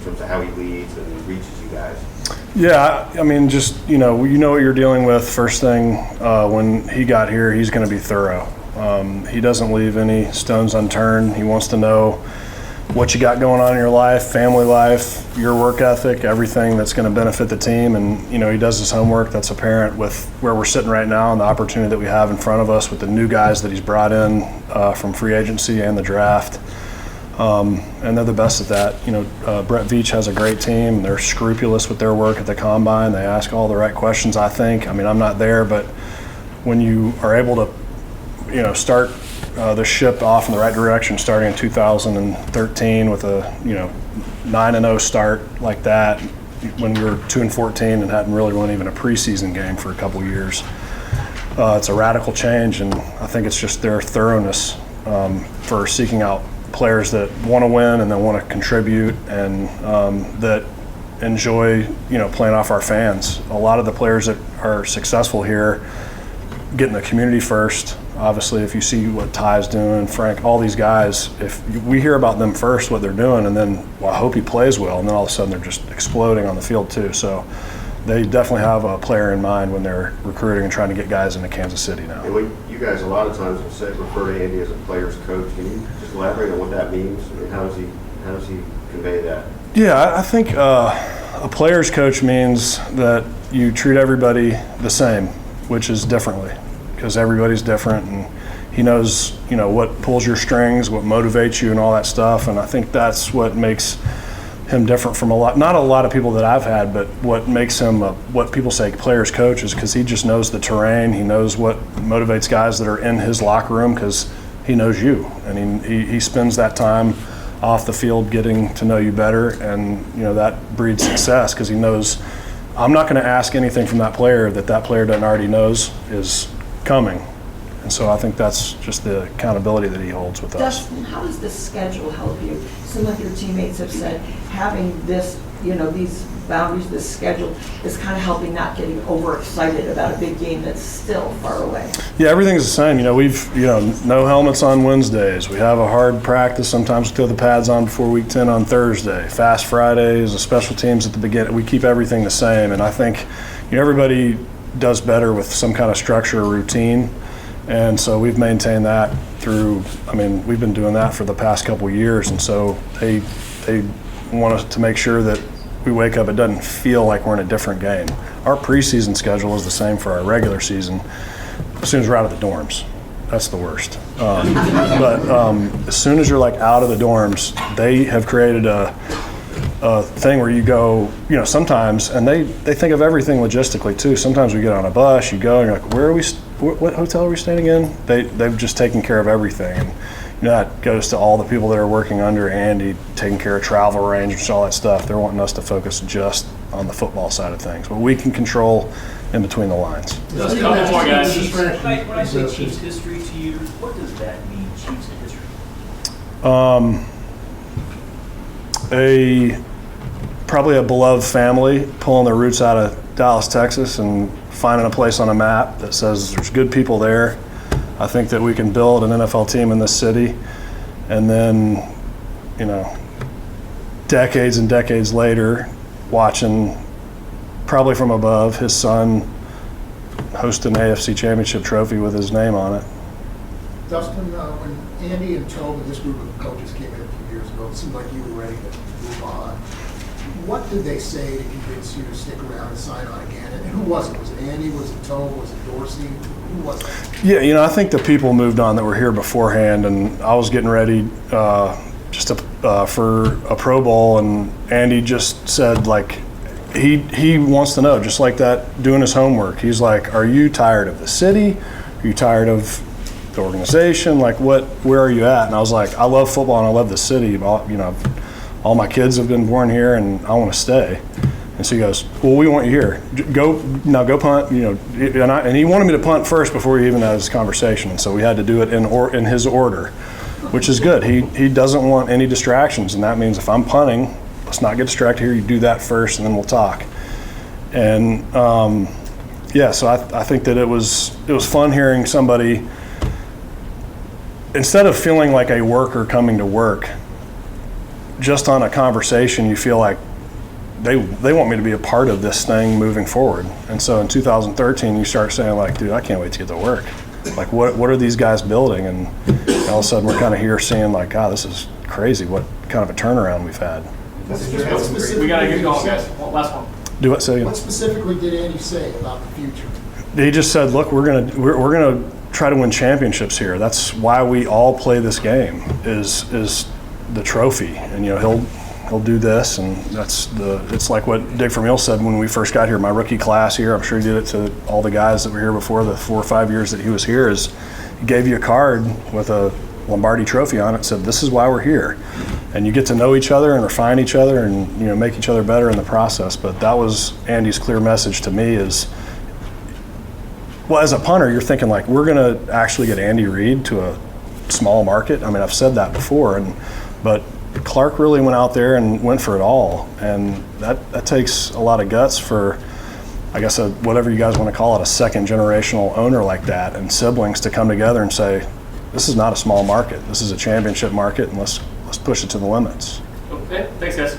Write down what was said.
terms of how he leads and reaches you guys? Yeah, I mean, just, you know what you're dealing with. First thing, when he got here, he's going to be thorough. He doesn't leave any stones unturned. He wants to know what you got going on in your life, family life, your work ethic, everything that's going to benefit the team. And, you know, he does his homework. That's apparent with where we're sitting right now and the opportunity that we have in front of us with the new guys that he's brought in from free agency and the draft. And they're the best at that. You know, Brett Veach has a great team. They're scrupulous with their work at the combine. They ask all the right questions, I think. I mean, I'm not there, but when you are able to, you know, start the ship off in the right direction starting in 2013 with a, you know, 9-0 start like that when we were 2-14 and hadn't really won even a preseason game for a couple years. It's a radical change, and I think it's just their thoroughness for seeking out players that want to win and that want to contribute and that enjoy, you know, playing off our fans. A lot of the players that are successful here get in the community first. Obviously, if you see what Ty's doing, Frank, all these guys, if we hear about them first, what they're doing, and then, well, I hope he plays well, and then all of a sudden they're just exploding on the field too. So they definitely have a player in mind when they're recruiting and trying to get guys into Kansas City now. And when you guys a lot of times will say, refer to Andy as a player's coach. Can you just elaborate on what that means? I mean, how does he convey that? Yeah, I think a player's coach means that you treat everybody the same, which is differently, because everybody's different, and he knows, you know, what pulls your strings, what motivates you, and all that stuff. And I think that's what makes him different from not a lot of people that I've had, but what makes him what people say player's coach is because he just knows the terrain. He knows what motivates guys that are in his locker room because he knows you, and he spends that time off the field getting to know you better, and, you know, that breeds success because he knows I'm not going to ask anything from that player that player doesn't already knows is coming. And so I think that's just the accountability that he holds with us. Dustin, how does this schedule help you? Some of your teammates have said having this, you know, these boundaries, this schedule is kind of helping not getting overexcited about a big game that's still far away. Yeah, everything's the same. You know, no helmets on Wednesdays. We have a hard practice. Sometimes we throw the pads on before week 10 on Thursday. Fast Fridays, the special teams at the beginning. We keep everything the same. And I think, you know, everybody does better with some kind of structure or routine. And so we've maintained that through, I mean, we've been doing that for the past couple of years. And so they want us to make sure that we wake up, it doesn't feel like we're in a different game. Our preseason schedule is the same for our regular season as soon as we're out of the dorms. That's the worst. But as soon as you're like out of the dorms, they have created a thing where you go, you know, sometimes, and they think of everything logistically too. Sometimes we get on a bus, you go, and you're like, where are we? What hotel are we staying in? They've just taken care of everything, and you know, that goes to all the people that are working under Andy, taking care of travel arrangements, all that stuff. They're wanting us to focus just on the football side of things, but we can control in between the lines. Just a couple more guys. When I say Chiefs history to you, what does that mean, Chiefs history? Probably a beloved family pulling their roots out of Dallas, Texas, and finding a place on a map that says there's good people there. I think that we can build an NFL team in this city, and then, you know, decades and decades later, watching probably from above his son host an AFC Championship trophy with his name on it. Dustin, when Andy and Tobe and this group of coaches came in a few years ago, it seemed like you were ready to move on. What did they say to convince you to stick around and sign on again? And who was it? Was it Andy? Was it Tobe? Was it Dorsey? Who was it? Yeah, you know, I think the people moved on that were here beforehand, and I was getting ready for a Pro Bowl, and Andy just said, like, he wants to know, just like that, doing his homework. He's like, are you tired of the city? Are you tired of the organization? Like, where are you at? And I was like, I love football and I love the city. You know, all my kids have been born here, and I want to stay. And so he goes, well, we want you here. Go punt. You know, and he wanted me to punt first before he even had this conversation. And so we had to do it in his order, which is good. He doesn't want any distractions, and that means if I'm punting, let's not get distracted here. You do that first, and then we'll talk. And so I think that it was fun hearing somebody, instead of feeling like a worker coming to work, just on a conversation, you feel like they want me to be a part of this thing moving forward. And so in 2013, you start saying like, dude, I can't wait to get to work. Like, what are these guys building? And all of a sudden, we're kind of here seeing like, God, this is crazy. What kind of a turnaround we've had. We gotta get going, guys. Last one. Do what? Say again. What specifically did Andy say about the future? He just said, look, we're gonna try to win championships here. That's why we all play this game is the trophy. And he'll do this, and it's like what Dick Vermeil said when we first got here. My rookie class here, I'm sure he did it to all the guys that were here before the 4 or 5 years that he was here, is he gave you a card with a Lombardi trophy on it, said this is why we're here. And you get to know each other and refine each other and make each other better in the process. But that was Andy's clear message to me is, well, as a punter, you're thinking like, we're gonna actually get Andy Reid to a small market. I mean, I've said that before, but Clark really went out there and went for it all, and that takes a lot of guts for, I guess, whatever you guys want to call it, a second generational owner like that, and siblings to come together and say, this is not a small market. This is a championship market, and let's push it to the limits. Okay, thanks guys.